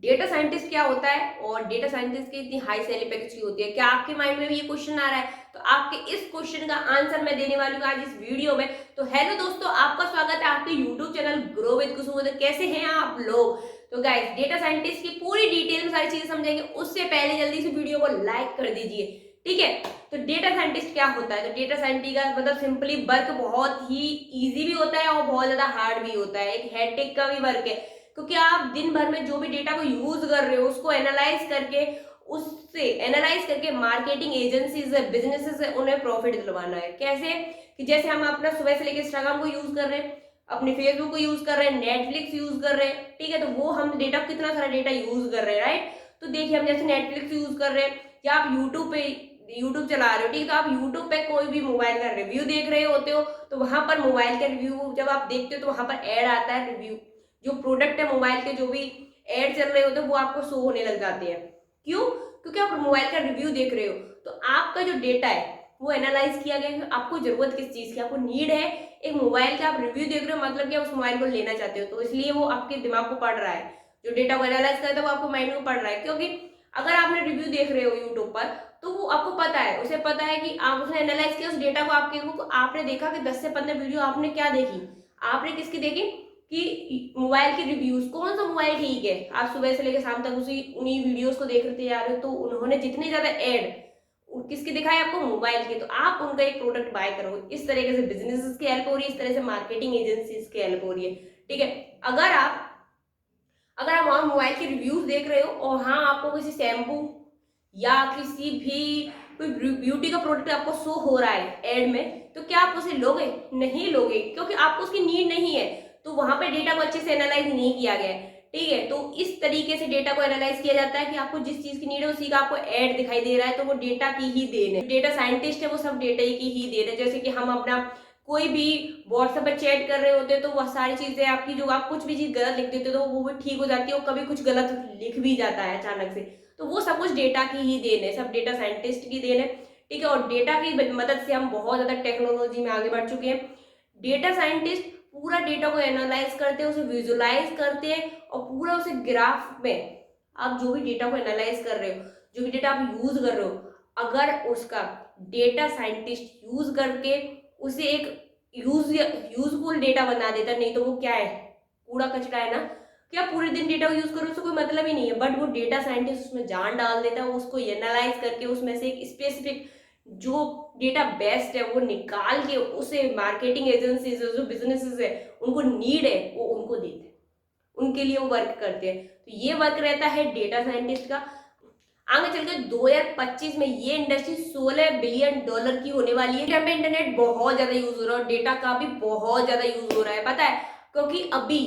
Data scientist क्या होता है और डेटा साइंटिस्ट की इतनी हाई सैलरी पैकेज की होती है? क्या आपके माइंड में भी ये क्वेश्चन आ रहा है? तो आपके इस क्वेश्चन का आंसर मैं देने वाली हूँ आज इस वीडियो में। तो हेलो दोस्तों, आपका स्वागत है आपके यूट्यूब चैनल ग्रो विद कुसुम। तो कैसे हैं आप लोग? तो गाइस, डेटा साइंटिस्ट की पूरी डिटेल में सारी चीजें समझेंगे, उससे पहले जल्दी से वीडियो को लाइक कर दीजिए, ठीक है? तो डेटा साइंटिस्ट क्या होता है? तो डेटा साइंटिस्ट का मतलब सिंपली वर्क बहुत ही इजी भी होता है और बहुत ज्यादा हार्ड भी होता है, एक हेडेक का भी वर्क है। क्योंकि आप दिन भर में जो भी डेटा को यूज कर रहे हो उसको एनालाइज करके, उससे एनालाइज करके मार्केटिंग एजेंसीज है, बिजनेसेस है, उन्हें प्रॉफिट दिलवाना है। कैसे? कि जैसे हम अपना सुबह से लेकर इंस्टाग्राम को यूज कर रहे हैं, अपने फेसबुक को यूज कर रहे हैं, नेटफ्लिक्स यूज कर रहे हैं, ठीक है? तो वो हम डेटा, कितना सारा डेटा यूज कर रहे हैं, राइट? तो देखिए, हम जैसे नेटफ्लिक्स यूज कर रहे हैं या आप यूट्यूब चला रहे हो, ठीक है? तो आप यूट्यूब पे कोई भी मोबाइल का रिव्यू देख रहे होते हो, तो वहां पर मोबाइल का रिव्यू जब आप देखते हो तो वहां पर एड आता है, रिव्यू जो प्रोडक्ट है मोबाइल के, जो भी एड चल रहे होते हैं वो आपको शो होने लग जाते हैं। क्यों? क्योंकि आप मोबाइल का रिव्यू देख रहे हो। तो आपका जो डेटा है वो एनालाइज किया गया है। आपको जरूरत किस चीज की, आपको नीड है एक मोबाइल का, आप रिव्यू देख रहे हो मतलब कि आप उस मोबाइल को लेना चाहते हो, तो इसलिए वो आपके दिमाग को पढ़ रहा है। जो डेटा को एनालाइज करता है वो आपको माइंड में पढ़ रहा है। क्योंकि अगर आपने रिव्यू देख रहे हो यूट्यूब पर, तो वो आपको पता है, उसे पता है कि आप, उसने एनालाइज किया उस डेटा को, आपने देखा कि 10 से 15 वीडियो आपने क्या देखी, आपने किसकी देखी कि मोबाइल के रिव्यूज, कौन सा मोबाइल ठीक है। आप सुबह से लेकर शाम तक उसी उन्हीं वीडियोस को देखते जा रहे हो, तो उन्होंने जितने ज्यादा एड किसके दिखाए आपको, मोबाइल के, तो आप उनका एक प्रोडक्ट बाय करो। इस तरीके से बिजनेसेस की हेल्प हो रही है, इस तरह से मार्केटिंग एजेंसीज की हेल्प हो रही है, ठीक है? अगर आप वहां मोबाइल के रिव्यूज देख रहे हो और हाँ आपको किसी शैम्पू या किसी भी कोई ब्यूटी का प्रोडक्ट आपको शो हो रहा है एड में, तो क्या आप उसे लोगे? नहीं लोगे, क्योंकि आपको उसकी नीड नहीं है। तो वहां पे डेटा को अच्छे से एनालाइज नहीं किया गया है, ठीक है? तो इस तरीके से डेटा को एनालाइज किया जाता है कि आपको जिस चीज की नीड है उसी का आपको एड दिखाई दे रहा है, तो वो डेटा की ही देन है। डेटा साइंटिस्ट है वो सब डेटा की ही देन है। जैसे कि हम अपना कोई भी व्हाट्सएप पर चैट कर रहे होते हैं, तो वह सारी चीजें आपकी, जो आप कुछ भी चीज गलत लिख देते हो तो वो भी ठीक हो जाती है, और कभी कुछ गलत लिख भी जाता है अचानक से, तो वो सब कुछ डेटा की ही देन है, सब डेटा साइंटिस्ट की देन है, ठीक है? और डेटा की मदद से हम बहुत ज्यादा टेक्नोलॉजी में आगे बढ़ चुके हैं। डेटा साइंटिस्ट पूरा डेटा को एनालाइज करते हैं, उसे विजुलाइज करते हैं, और पूरा उसे ग्राफ में, आप जो भी डेटा को एनालाइज कर रहे हो, जो भी डेटा आप यूज कर रहे हो, अगर उसका डेटा साइंटिस्ट यूज करके उसे एक यूजफुल डेटा बना देता, नहीं तो वो क्या है, कूड़ा कचरा है ना। क्या पूरे दिन डेटा यूज करो, उससे कोई मतलब ही नहीं है, बट वो डेटा साइंटिस्ट उसमें जान डाल देता है, उसको एनालाइज करके उसमें से एक स्पेसिफिक जो डेटा बेस्ट है वो निकाल के उसे मार्केटिंग एजेंसीज, जो बिजनेसेस है, उनको नीड है, वो उनको देते हैं, उनके लिए वो वर्क करते हैं। तो ये वर्क रहता है डेटा साइंटिस्ट का। आगे चलकर 2025 में ये इंडस्ट्री $16 बिलियन की होने वाली है। जहाँ पे इंटरनेट बहुत ज्यादा यूज हो रहा है और डेटा का भी बहुत ज्यादा यूज हो रहा है, पता है? क्योंकि अभी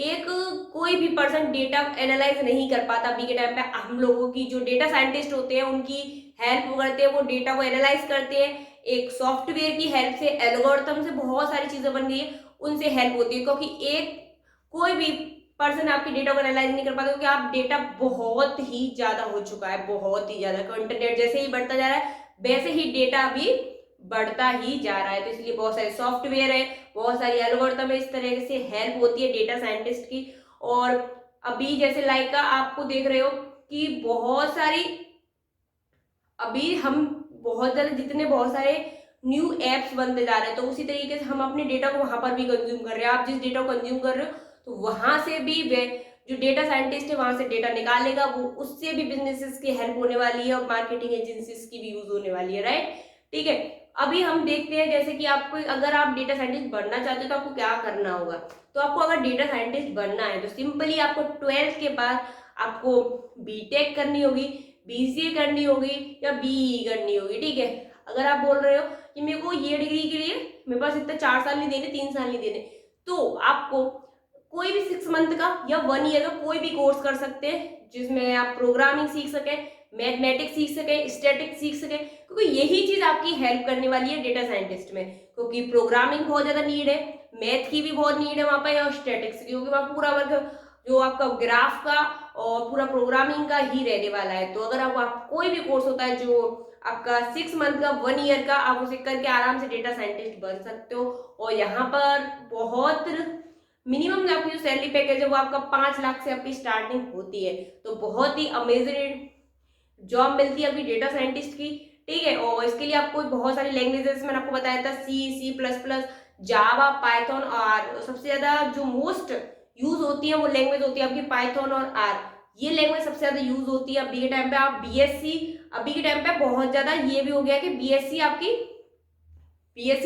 एक कोई भी पर्सन डेटा एनालाइज नहीं कर पाता। अभी के टाइम पे हम लोगों की जो डेटा साइंटिस्ट होते हैं उनकी हेल्प करते हैं, वो डेटा को एनालाइज करते हैं। एक सॉफ्टवेयर की हेल्प से, एल्गोरिथम से बहुत सारी चीजें बन गई है, उनसे हेल्प होती है। क्योंकि एक कोई भी पर्सन आपकी डेटा को एनालाइज नहीं कर पाता, क्योंकि आप डेटा बहुत ही ज्यादा हो चुका है, बहुत ही ज्यादा। इंटरनेट जैसे ही बढ़ता जा रहा है वैसे ही डेटा भी बढ़ता ही जा रहा है, तो इसलिए बहुत सारे सॉफ्टवेयर है, बहुत सारी एल्गोरिथम है, इस तरह से हेल्प होती है डेटा साइंटिस्ट की। और अभी जैसे लाइक का आपको देख रहे हो कि बहुत सारी, अभी हम बहुत ज्यादा, जितने बहुत सारे न्यू एप्स बनते जा रहे हैं, तो उसी तरीके से हम अपने डेटा को वहां पर भी कंज्यूम कर रहे हैं। आप जिस डेटा को कंज्यूम कर रहे हो, तो वहां से भी वे जो डेटा साइंटिस्ट है वहां से डेटा निकालेगा, वो उससे भी बिजनेसेस की हेल्प होने वाली है और मार्केटिंग एजेंसीज की भी यूज होने वाली है, राइट? ठीक है। अभी हम देखते हैं जैसे कि आपको, अगर आप डेटा साइंटिस्ट बनना चाहते हो तो आपको क्या करना होगा। तो आपको अगर डेटा साइंटिस्ट बनना है तो सिंपली आपको 12th के बाद आपको बीटेक करनी होगी, बीसीए करनी होगी या बीई करनी होगी, ठीक है? अगर आप बोल रहे हो कि मेरे को ये डिग्री के लिए मेरे पास इतना 4 साल नहीं देने, 3 साल नहीं देने, तो आपको कोई भी 6 मंथ का या 1 ईयर का कोई भी कोर्स कर सकते हैं, जिसमें आप प्रोग्रामिंग सीख सके, मैथमेटिक्स सीख सके, स्टैटिक्स सीख सके, क्योंकि यही चीज आपकी हेल्प करने वाली है डेटा साइंटिस्ट में। क्योंकि प्रोग्रामिंग बहुत ज्यादा नीड है, मैथ की भी बहुत नीड है वहां पर, और स्टैटिक्स की, क्योंकि वहाँ पूरा वर्क जो आपका ग्राफ का और पूरा प्रोग्रामिंग का ही रहने वाला है। तो अगर आप कोई भी कोर्स होता है जो आपका 6 मंथ का, 1 ईयर का, आप उसे करके आराम से डेटा साइंटिस्ट बन सकते हो। और यहाँ पर बहुत मिनिमम आपकी जो सैलरी पैकेज है वो आपका 5 लाख से आपकी स्टार्टिंग होती है। तो बहुत ही अमेजिंग जॉब मिलती है अभी डेटा साइंटिस्ट की, ठीक है। और इसके लिए आपको बहुत सारी लैंग्वेजेस मैंने आपको बताया था, सी प्लस प्लस, जावा, पाइथन, और सबसे ज्यादा जो मोस्ट यूज होती है वो लैंग्वेज होती है आपकी पाइथन और आर। ये लैंग्वेज सबसे ज्यादा यूज होती है अभी के टाइम पे। आप बीएससी अभी के टाइम पे बहुत ज्यादा ये भी हो गया कि बीएससी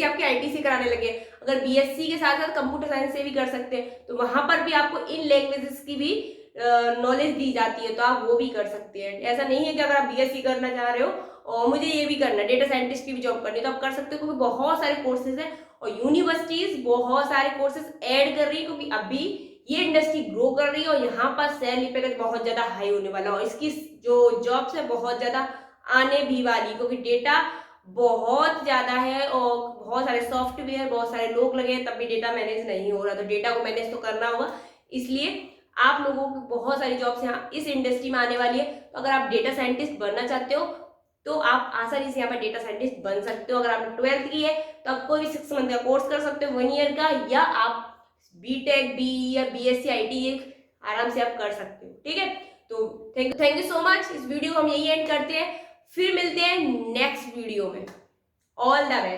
आपकी आईटी से कराने लगे। अगर बीएससी के साथ साथ कंप्यूटर साइंस से भी कर सकते हैं तो वहां पर भी आपको इन लैंग्वेजेस की भी नॉलेज दी जाती है, तो आप वो भी कर सकते हैं। ऐसा नहीं है कि अगर आप बीएससी करना चाह रहे हो और मुझे ये भी करना है, डेटा साइंटिस्ट की भी जॉब करनी है, तो आप कर सकते हो, क्योंकि बहुत सारे कोर्सेज हैं और यूनिवर्सिटीज बहुत सारे कोर्सेज ऐड कर रही है, क्योंकि अभी ये इंडस्ट्री ग्रो कर रही है और यहाँ पर सैलरी पैकेज बहुत ज्यादा हाई होने वाला है और इसकी जो जॉब्स है बहुत ज्यादा आने भी वाली, क्योंकि डेटा बहुत ज्यादा है और बहुत सारे सॉफ्टवेयर, बहुत सारे लोग लगे हैं, तब भी डेटा मैनेज नहीं हो रहा। तो डेटा को मैनेज तो करना होगा, इसलिए आप लोगों को बहुत सारी जॉब्स यहाँ इस इंडस्ट्री में आने वाली है। तो अगर आप डेटा साइंटिस्ट बनना चाहते हो तो आप आसानी से यहाँ पर डेटा साइंटिस्ट बन सकते हो। अगर आपने 12th की है तो आप कोई भी 6 मंथ का कोर्स कर सकते हो, 1 ईयर का, या आप बीटेक, बी या बीएससी आईटी आराम से आप कर सकते हो, ठीक है। तो थैंक यू सो मच। इस वीडियो को हम यही एंड करते हैं, फिर मिलते हैं नेक्स्ट वीडियो में। All the best.